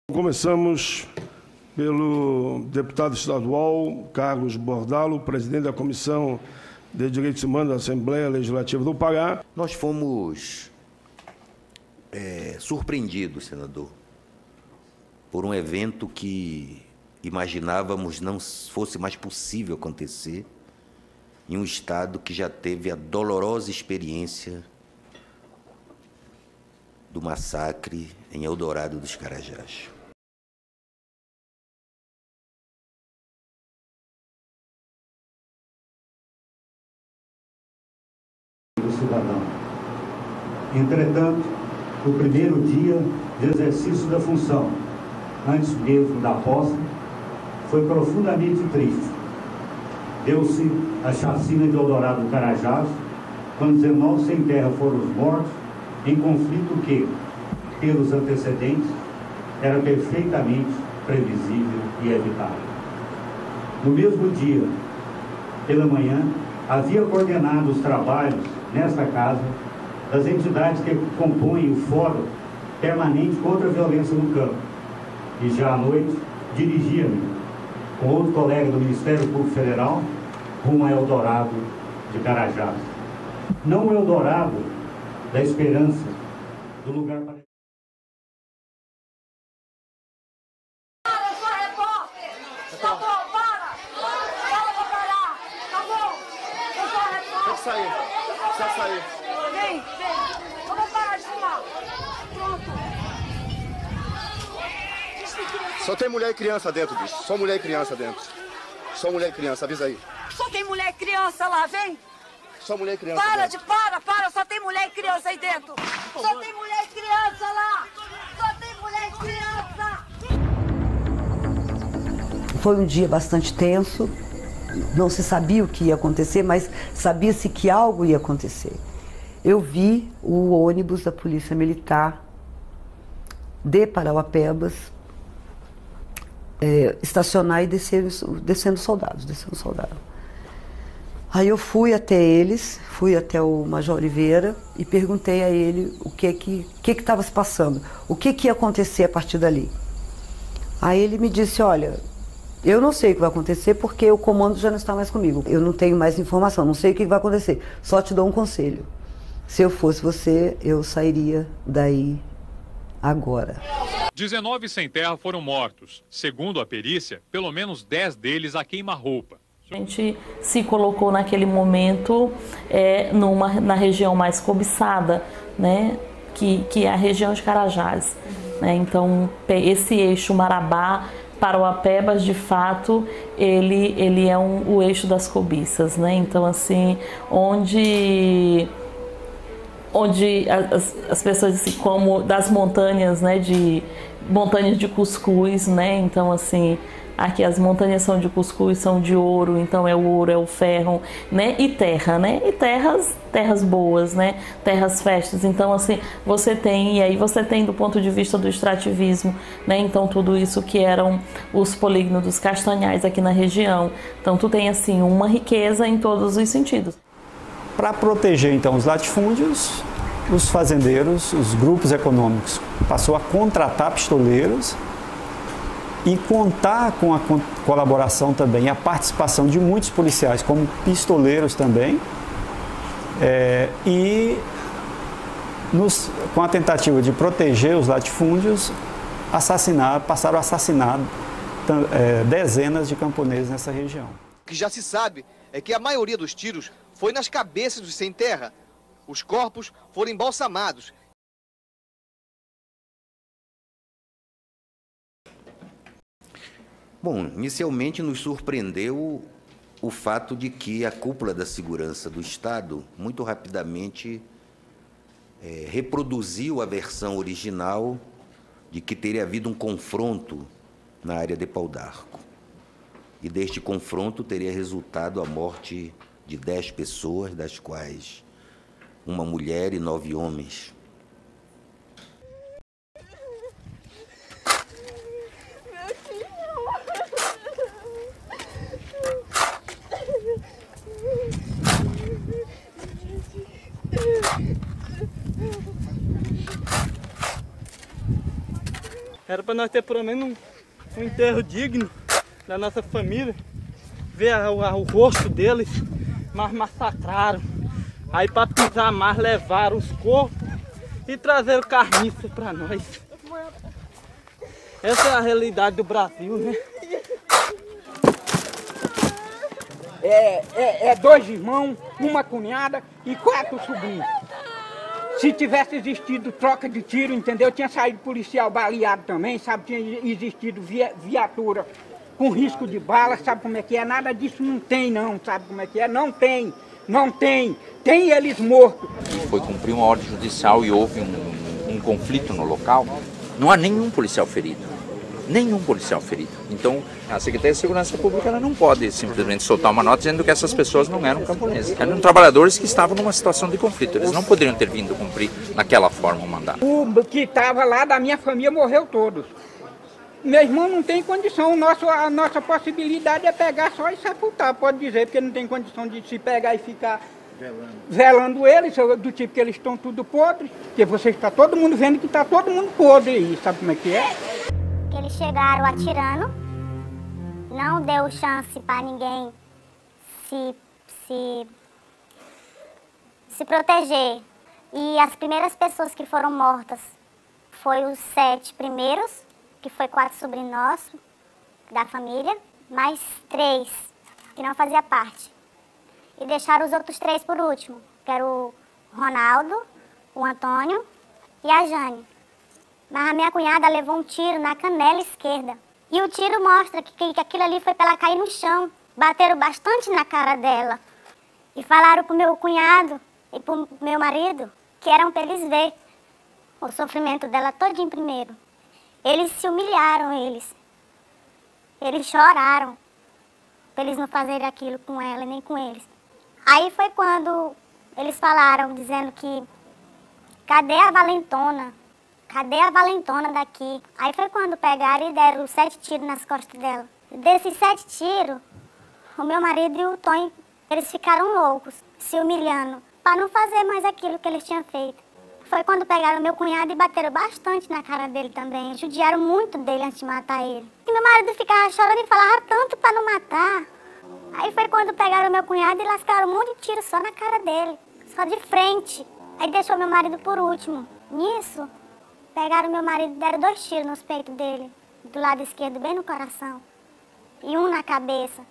Começamos pelo deputado estadual Carlos Bordalo, presidente da Comissão de Direitos Humanos da Assembleia Legislativa do Pará. Nós fomos surpreendidos, senador, por um evento que imaginávamos não fosse mais possível acontecer em um estado que já teve a dolorosa experiência do massacre em Eldorado dos Carajás. Do cidadão. Entretanto, o primeiro dia de exercício da função, antes mesmo da posse, foi profundamente triste. Deu-se a chacina de Eldorado do Carajás, quando 19 sem terra foram os mortos, em conflito que, pelos antecedentes, era perfeitamente previsível e evitável. No mesmo dia, pela manhã, havia coordenado os trabalhos nesta casa das entidades que compõem o Fórum Permanente contra a Violência no Campo. E já à noite, dirigia-me com outro colega do Ministério Público Federal rumo a Eldorado de Carajás. Não o Eldorado da esperança, do lugar para... Eu sou repórter! Tá bom, para! Fala pra parar! Tá bom? Eu sou repórter! Pode sair, precisa sair. Vem! Vamos parar de fumar! Pronto! Só tem mulher e criança dentro, bicho. Só mulher e criança dentro. Só mulher e criança, avisa aí. Só tem mulher e criança lá, vem! Só mulher e criança Para dentro. para! Só tem mulher e criança aí dentro! Só tem mulher e criança lá! Só tem mulher e criança! Foi um dia bastante tenso, não se sabia o que ia acontecer, mas sabia-se que algo ia acontecer. Eu vi o ônibus da Polícia Militar de Parauapebas estacionar e descendo soldados. Aí eu fui até eles, fui até o Major Oliveira e perguntei a ele o que estava se passando, o que ia acontecer a partir dali. Aí ele me disse, olha, eu não sei o que vai acontecer porque o comando já não está mais comigo. Eu não tenho mais informação, não sei o que vai acontecer, só te dou um conselho. Se eu fosse você, eu sairia daí agora. 19 sem terra foram mortos. Segundo a perícia, pelo menos 10 deles a queima-roupa. A gente se colocou naquele momento na região mais cobiçada, né, que é a região de Carajás. Né? Então, esse eixo Marabá, Parauapebas, de fato, ele é o eixo das cobiças. Né? Então, assim, onde as pessoas, assim, como das montanhas, né, montanhas de cuscuz, né? Então, assim, aqui as montanhas são de cuscuz, são de ouro, então é o ouro, é o ferro, né? E terra, né? E terras boas, né? Terras férteis. Então, assim, você tem do ponto de vista do extrativismo, né? Então, tudo isso que eram os polígonos dos castanhais aqui na região. Então, tu tem, assim, uma riqueza em todos os sentidos. Para proteger, então, os latifúndios, os fazendeiros, os grupos econômicos passou a contratar pistoleiros e contar com a colaboração também e a participação de muitos policiais como pistoleiros também com a tentativa de proteger os latifúndios, passaram a assassinar dezenas de camponeses nessa região. O que já se sabe é que a maioria dos tiros foi nas cabeças dos sem terra. Os corpos foram embalsamados. Bom, inicialmente nos surpreendeu o fato de que a cúpula da segurança do Estado, muito rapidamente, reproduziu a versão original de que teria havido um confronto na área de Pau d'Arco. E deste confronto teria resultado a morte de 10 pessoas, das quais uma mulher e 9 homens. Era para nós ter pelo menos um enterro digno da nossa família. Ver o rosto deles, mas massacraram. Aí para pisar mais levaram os corpos e trazeram carniça para nós. Essa é a realidade do Brasil, né? É 2 irmãos, uma cunhada e 4 sobrinhos. Se tivesse existido troca de tiro, entendeu? Tinha saído policial baleado também, sabe? Tinha existido viatura com risco de bala, sabe como é que é? Nada disso não tem não, sabe como é que é? Não tem. Tem eles mortos. Foi cumprir uma ordem judicial e houve um conflito no local. Não há nenhum policial ferido. Nenhum policial ferido. Então, a Secretaria de Segurança Pública ela não pode simplesmente soltar uma nota dizendo que essas pessoas não eram camponeses. Eram trabalhadores que estavam numa situação de conflito. Eles não poderiam ter vindo cumprir naquela forma o mandato. O que estava lá da minha família morreu todos. Meu irmão não tem condição. A nossa possibilidade é pegar só e sepultar, pode dizer, porque não tem condição de se pegar e ficar velando eles, do tipo que eles estão tudo podres. Porque você está todo mundo vendo que está todo mundo podre aí, sabe como é que é? Eles chegaram atirando, não deu chance para ninguém se proteger. E as primeiras pessoas que foram mortas foi os 7 primeiros, que foi 4 sobrinhos nossos, da família, mais 3 que não fazia parte. E deixaram os outros 3 por último, que era o Ronaldo, o Antônio e a Jane. Mas a minha cunhada levou um tiro na canela esquerda. E o tiro mostra que aquilo ali foi para ela cair no chão. Bateram bastante na cara dela. E falaram pro meu cunhado e pro meu marido que eram para eles ver o sofrimento dela todinho primeiro. Eles se humilharam, eles choraram para eles não fazerem aquilo com ela nem com eles. Aí foi quando eles falaram, dizendo que cadê a valentona? Cadê a valentona daqui? Aí foi quando pegaram e deram 7 tiros nas costas dela. Desses 7 tiros, o meu marido e o Tonho, eles ficaram loucos, se humilhando, para não fazer mais aquilo que eles tinham feito. Foi quando pegaram meu cunhado e bateram bastante na cara dele também. Judiaram muito dele antes de matar ele. E meu marido ficava chorando e falava tanto para não matar. Aí foi quando pegaram meu cunhado e lascaram um monte de tiro só na cara dele, só de frente. Aí deixou meu marido por último. Nisso, pegaram meu marido e deram 2 tiros nos peitos dele, do lado esquerdo, bem no coração. E um na cabeça.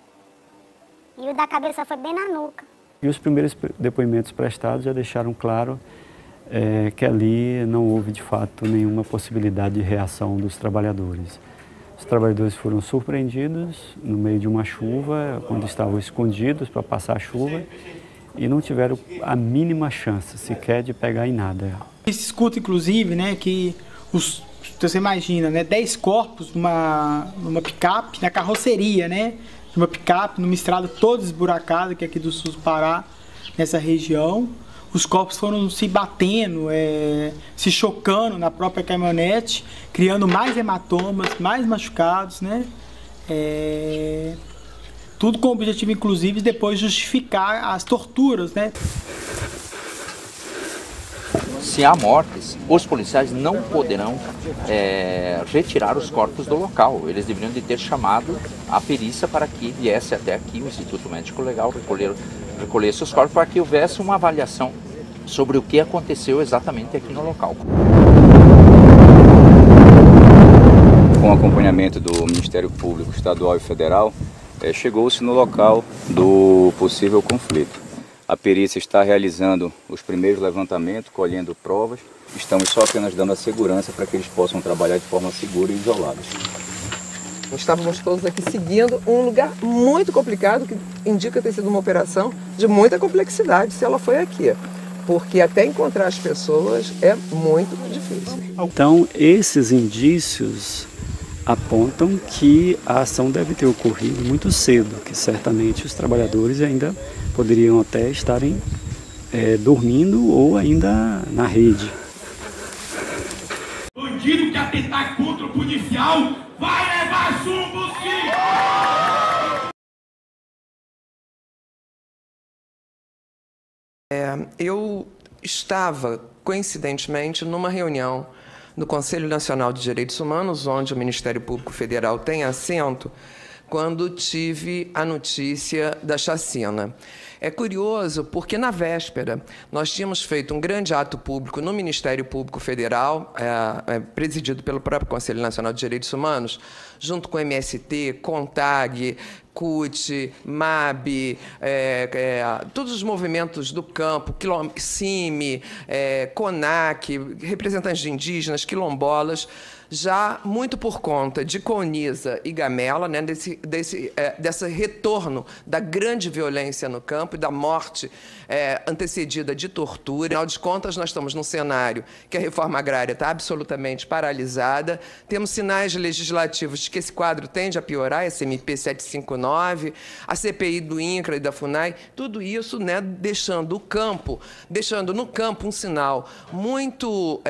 E o da cabeça foi bem na nuca. E os primeiros depoimentos prestados já deixaram claro que ali não houve, de fato, nenhuma possibilidade de reação dos trabalhadores. Os trabalhadores foram surpreendidos no meio de uma chuva, quando estavam escondidos para passar a chuva, e não tiveram a mínima chance sequer de pegar em nada. Se escuta, inclusive, né, que você imagina, né, 10 corpos numa picape, na carroceria, né, de uma picape, numa estrada toda esburacada, que é aqui do sul do Pará, nessa região. Os corpos foram se batendo, se chocando na própria caminhonete, criando mais hematomas, mais machucados, né? Tudo com o objetivo, inclusive, de depois justificar as torturas, né? Se há mortes, os policiais não poderão retirar os corpos do local. Eles deveriam de ter chamado a perícia para que viesse até aqui o Instituto Médico Legal recolher seus corpos para que houvesse uma avaliação sobre o que aconteceu exatamente aqui no local. Com acompanhamento do Ministério Público Estadual e Federal, chegou-se no local do possível conflito. A perícia está realizando os primeiros levantamentos, colhendo provas. Estamos só apenas dando a segurança para que eles possam trabalhar de forma segura e isolada. Estávamos todos aqui seguindo um lugar muito complicado, que indica ter sido uma operação de muita complexidade, se ela foi aqui. Porque até encontrar as pessoas é muito difícil. Então, esses indícios apontam que a ação deve ter ocorrido muito cedo, que certamente os trabalhadores ainda poderiam até estarem dormindo ou ainda na rede. Bandido que atentar contra o policial vai levar chumbo, sim! Eu estava, coincidentemente, numa reunião no Conselho Nacional de Direitos Humanos, onde o Ministério Público Federal tem assento, quando tive a notícia da chacina. É curioso porque, na véspera, nós tínhamos feito um grande ato público no Ministério Público Federal, presidido pelo próprio Conselho Nacional de Direitos Humanos, junto com o MST, CONTAG, CUT, MAB, todos os movimentos do campo, CIMI, CONAC, representantes de indígenas, quilombolas, já muito por conta de Conisa e Gamela, né, desse retorno da grande violência no campo e da morte antecedida de tortura. Afinal de contas, nós estamos num cenário que a reforma agrária está absolutamente paralisada, temos sinais legislativos de que esse quadro tende a piorar, esse MP 759, a CPI do INCRA e da FUNAI, tudo isso, né, deixando no campo um sinal muito,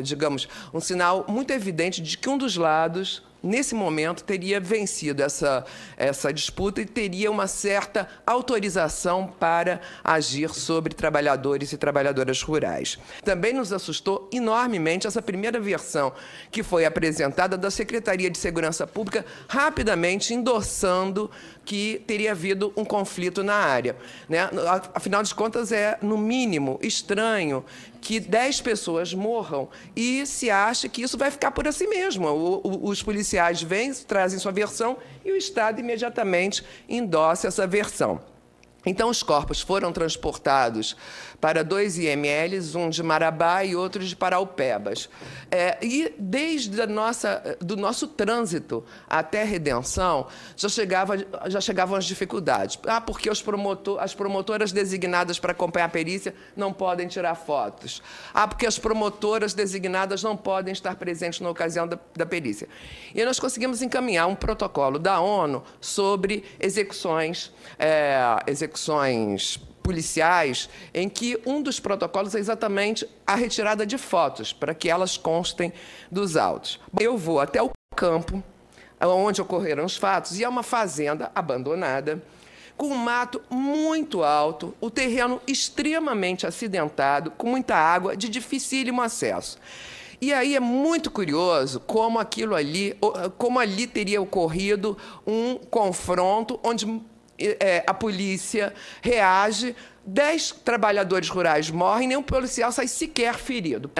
digamos, um sinal muito evidente de que um dos lados, nesse momento, teria vencido essa disputa e teria uma certa autorização para agir sobre trabalhadores e trabalhadoras rurais. Também nos assustou enormemente essa primeira versão que foi apresentada da Secretaria de Segurança Pública, rapidamente endossando que teria havido um conflito na área, né? Afinal de contas, é, no mínimo, estranho que 10 pessoas morram e se acha que isso vai ficar por assim mesmo. Os policiais vêm, trazem sua versão e o Estado imediatamente endossa essa versão. Então, os corpos foram transportados para 2 IMLs, um de Marabá e outro de Paraupebas. E desde do nosso trânsito até a redenção, já chegavam as dificuldades. Porque as promotoras designadas para acompanhar a perícia não podem tirar fotos. Porque as promotoras designadas não podem estar presentes na ocasião da perícia. E nós conseguimos encaminhar um protocolo da ONU sobre execuções policiais, em que um dos protocolos é exatamente a retirada de fotos, para que elas constem dos autos. Eu vou até o campo, onde ocorreram os fatos, e é uma fazenda abandonada, com um mato muito alto, o terreno extremamente acidentado, com muita água, de dificílimo acesso. E aí é muito curioso como ali teria ocorrido um confronto onde a polícia reage, 10 trabalhadores rurais morrem, nenhum policial sai sequer ferido.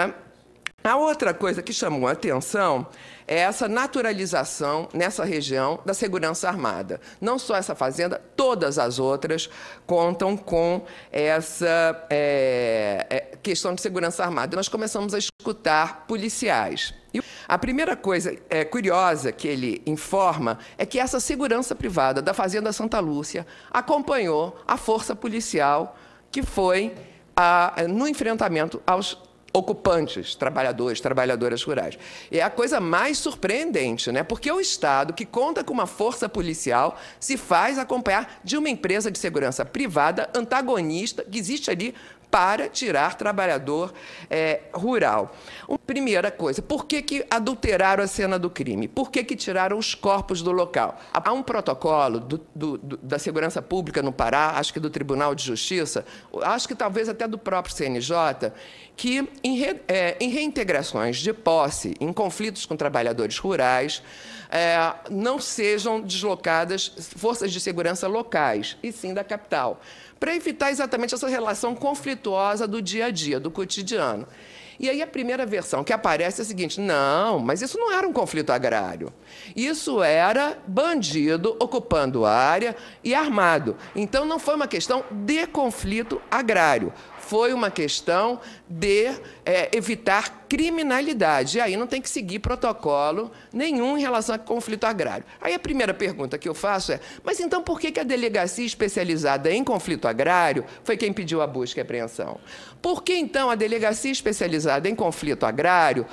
A outra coisa que chamou a atenção é essa naturalização nessa região da segurança armada. Não só essa fazenda, todas as outras contam com essa questão de segurança armada. Nós começamos a escutar policiais. A primeira coisa curiosa que ele informa é que essa segurança privada da Fazenda Santa Lúcia acompanhou a força policial que foi no enfrentamento aos ocupantes, trabalhadores, trabalhadoras rurais. E é a coisa mais surpreendente, né? Porque o Estado, que conta com uma força policial, se faz acompanhar de uma empresa de segurança privada, antagonista, que existe ali para tirar trabalhador rural. Primeira coisa, por que adulteraram a cena do crime? Por que tiraram os corpos do local? Há um protocolo da Segurança Pública no Pará, acho que do Tribunal de Justiça, acho que talvez até do próprio CNJ, que em reintegrações de posse, em conflitos com trabalhadores rurais, não sejam deslocadas forças de segurança locais, e sim da capital, para evitar exatamente essa relação conflituosa do dia a dia, do cotidiano. E aí a primeira versão que aparece é a seguinte: não, mas isso não era um conflito agrário. Isso era bandido ocupando área e armado. Então não foi uma questão de conflito agrário. Foi uma questão de evitar criminalidade. E aí não tem que seguir protocolo nenhum em relação a conflito agrário. Aí a primeira pergunta que eu faço é: mas então por que a delegacia especializada em conflito agrário foi quem pediu a busca e apreensão? Por que então a delegacia especializada em conflito agrário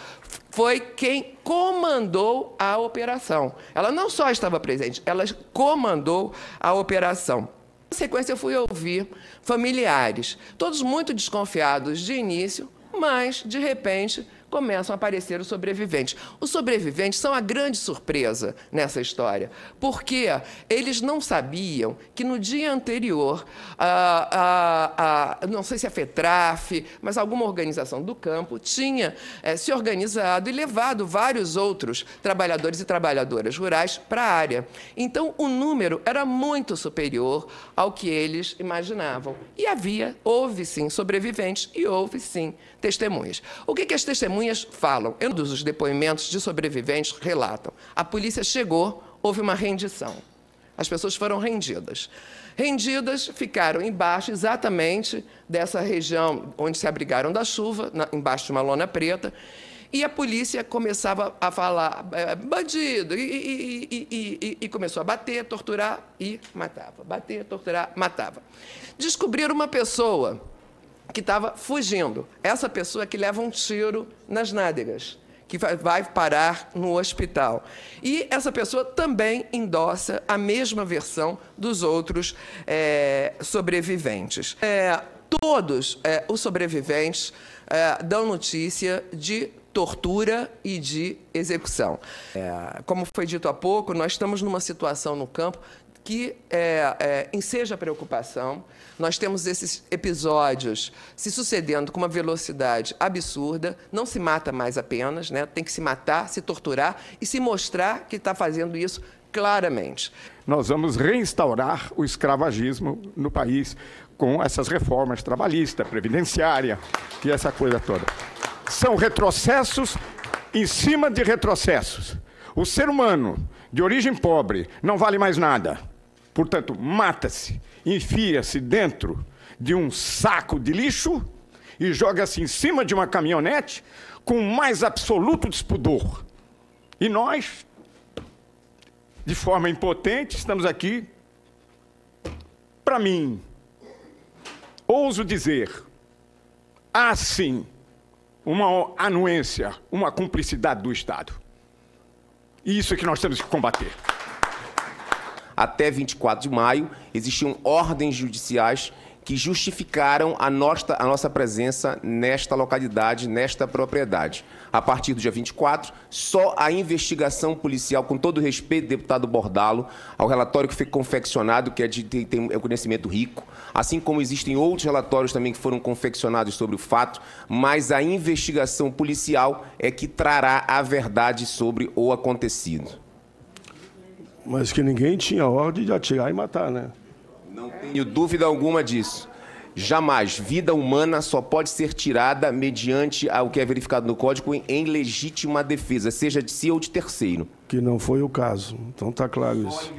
foi quem comandou a operação? Ela não só estava presente, ela comandou a operação. Na sequência, eu fui ouvir familiares, todos muito desconfiados de início, mas, de repente, começam a aparecer os sobreviventes. Os sobreviventes são a grande surpresa nessa história, porque eles não sabiam que no dia anterior, não sei se a FETRAF, mas alguma organização do campo tinha se organizado e levado vários outros trabalhadores e trabalhadoras rurais para a área. Então, o número era muito superior ao que eles imaginavam. E houve sim sobreviventes e houve sim testemunhas. O que as testemunhas falam? Os depoimentos de sobreviventes relatam. A polícia chegou, houve uma rendição. As pessoas foram rendidas. Rendidas, ficaram embaixo exatamente dessa região onde se abrigaram da chuva, embaixo de uma lona preta, e a polícia começava a falar bandido, e começou a bater, torturar e matava. Bater, torturar, matava. Descobriram uma pessoa que estava fugindo. Essa pessoa que leva um tiro nas nádegas, que vai parar no hospital. E essa pessoa também endossa a mesma versão dos outros sobreviventes. Todos os sobreviventes dão notícia de tortura e de execução. Como foi dito há pouco, nós estamos numa situação no campo que enseja preocupação. Nós temos esses episódios se sucedendo com uma velocidade absurda. Não se mata mais apenas, né? Tem que se matar, se torturar e se mostrar que está fazendo isso claramente. Nós vamos reinstaurar o escravagismo no país com essas reformas trabalhistas, previdenciária e essa coisa toda. São retrocessos em cima de retrocessos. O ser humano de origem pobre não vale mais nada. Portanto, mata-se, enfia-se dentro de um saco de lixo e joga-se em cima de uma caminhonete com o mais absoluto despudor. E nós, de forma impotente, estamos aqui. Para mim, ouso dizer, há sim uma anuência, uma cumplicidade do Estado. E isso é que nós temos que combater. Até 24 de maio, existiam ordens judiciais que justificaram a nossa presença nesta localidade, nesta propriedade. A partir do dia 24, só a investigação policial, com todo o respeito, deputado Bordalo, ao relatório que foi confeccionado, que tem um conhecimento rico, assim como existem outros relatórios também que foram confeccionados sobre o fato, mas a investigação policial é que trará a verdade sobre o acontecido. Mas que ninguém tinha ordem de atirar e matar, né? Não tenho dúvida alguma disso. Jamais. Vida humana só pode ser tirada mediante o que é verificado no Código em legítima defesa, seja de si ou de terceiro. Que não foi o caso. Então está claro isso.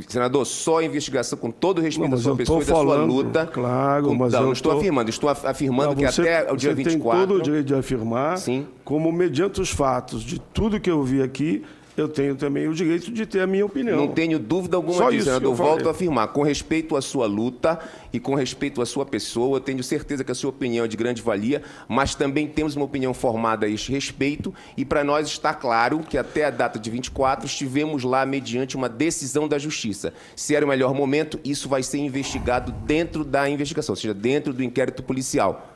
Senador, só a investigação, com todo o respeito à sua pessoa e da sua luta. Claro, mas não estou afirmando. Estou afirmando que até o dia 24... Você tem todo o direito de afirmar, sim, como mediante os fatos de tudo que eu vi aqui, eu tenho também o direito de ter a minha opinião. Não tenho dúvida alguma disso, senador. Eu volto a afirmar, com respeito à sua luta e com respeito à sua pessoa, eu tenho certeza que a sua opinião é de grande valia, mas também temos uma opinião formada a este respeito, e para nós está claro que até a data de 24 estivemos lá mediante uma decisão da Justiça. Se era o melhor momento, isso vai ser investigado dentro da investigação, ou seja, dentro do inquérito policial.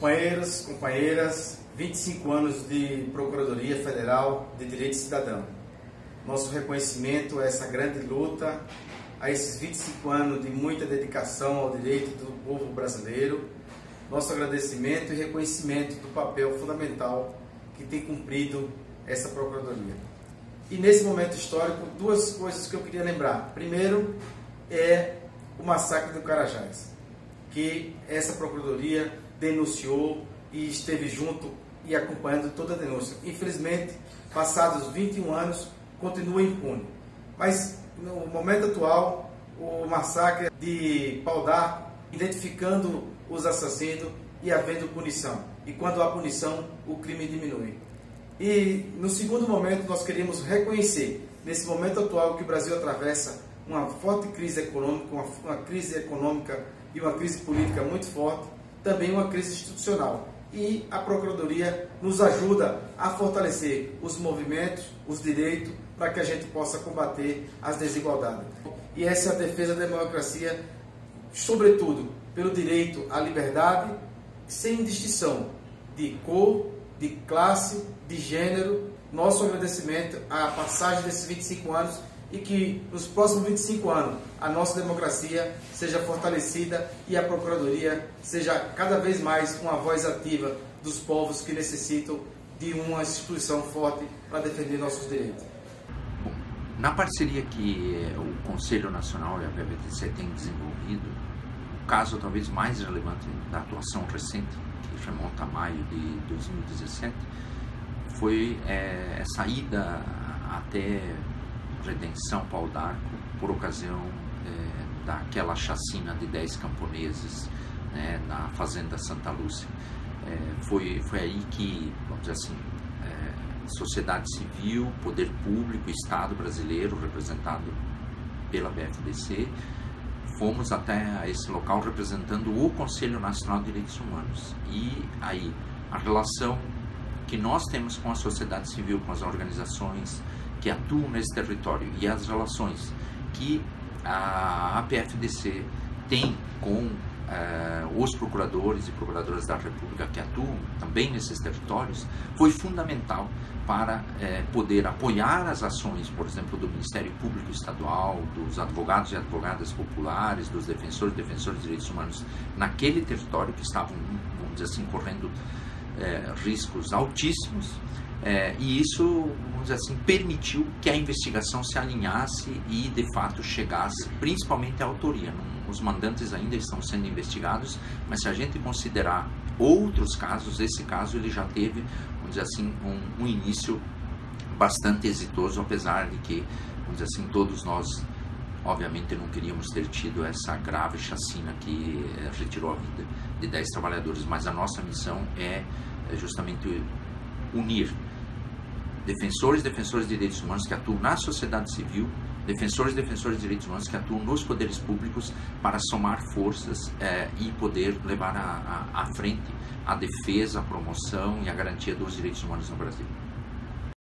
Companheiros, companheiras, 25 anos de Procuradoria Federal de Direito Cidadão. Nosso reconhecimento a essa grande luta, a esses 25 anos de muita dedicação ao direito do povo brasileiro. Nosso agradecimento e reconhecimento do papel fundamental que tem cumprido essa Procuradoria. E nesse momento histórico, duas coisas que eu queria lembrar. Primeiro é o massacre do Carajás, que essa Procuradoria denunciou e esteve junto e acompanhando toda a denúncia. Infelizmente, passados 21 anos, continua impune. Mas, no momento atual, o massacre de Pau d'Arco identificando os assassinos e havendo punição. E quando há punição, o crime diminui. E no segundo momento, nós queríamos reconhecer, nesse momento atual que o Brasil atravessa, uma forte crise econômica, uma crise econômica e uma crise política muito forte, também uma crise institucional. E a Procuradoria nos ajuda a fortalecer os movimentos, os direitos, para que a gente possa combater as desigualdades. E essa é a defesa da democracia, sobretudo pelo direito à liberdade, sem distinção de cor, de classe, de gênero. Nosso agradecimento à passagem desses 25 anos e que nos próximos 25 anos a nossa democracia seja fortalecida e a Procuradoria seja cada vez mais uma voz ativa dos povos que necessitam de uma instituição forte para defender nossos direitos. Bom, na parceria que o Conselho Nacional e a PFDC têm desenvolvido, o caso talvez mais relevante da atuação recente, que remonta a maio de 2017, foi essa ida até Redenção Pau d'Arco por ocasião daquela chacina de 10 camponeses, né, na fazenda Santa Lúcia. Foi aí que, vamos dizer assim, sociedade civil, poder público, Estado brasileiro, representado pela PFDC, fomos até esse local representando o Conselho Nacional de Direitos Humanos. E aí, a relação que nós temos com a sociedade civil, com as organizações que atuam nesse território e as relações que a PFDC tem com os procuradores e procuradoras da República que atuam também nesses territórios, foi fundamental para poder apoiar as ações, por exemplo, do Ministério Público Estadual, dos advogados e advogadas populares, dos defensores e defensoras de direitos humanos naquele território que estavam, vamos dizer assim, correndo riscos altíssimos, e isso, vamos dizer assim, permitiu que a investigação se alinhasse e, de fato, chegasse principalmente à autoria. Os mandantes ainda estão sendo investigados, mas se a gente considerar outros casos, esse caso ele já teve, vamos dizer assim, um início bastante exitoso, apesar de que, vamos dizer assim, todos nós, obviamente, não queríamos ter tido essa grave chacina que retirou a vida de 10 trabalhadores, mas a nossa missão é justamente unir defensores e defensoras de direitos humanos que atuam na sociedade civil, defensores e defensoras de direitos humanos que atuam nos poderes públicos para somar forças e poder levar à frente a defesa, a promoção e a garantia dos direitos humanos no Brasil.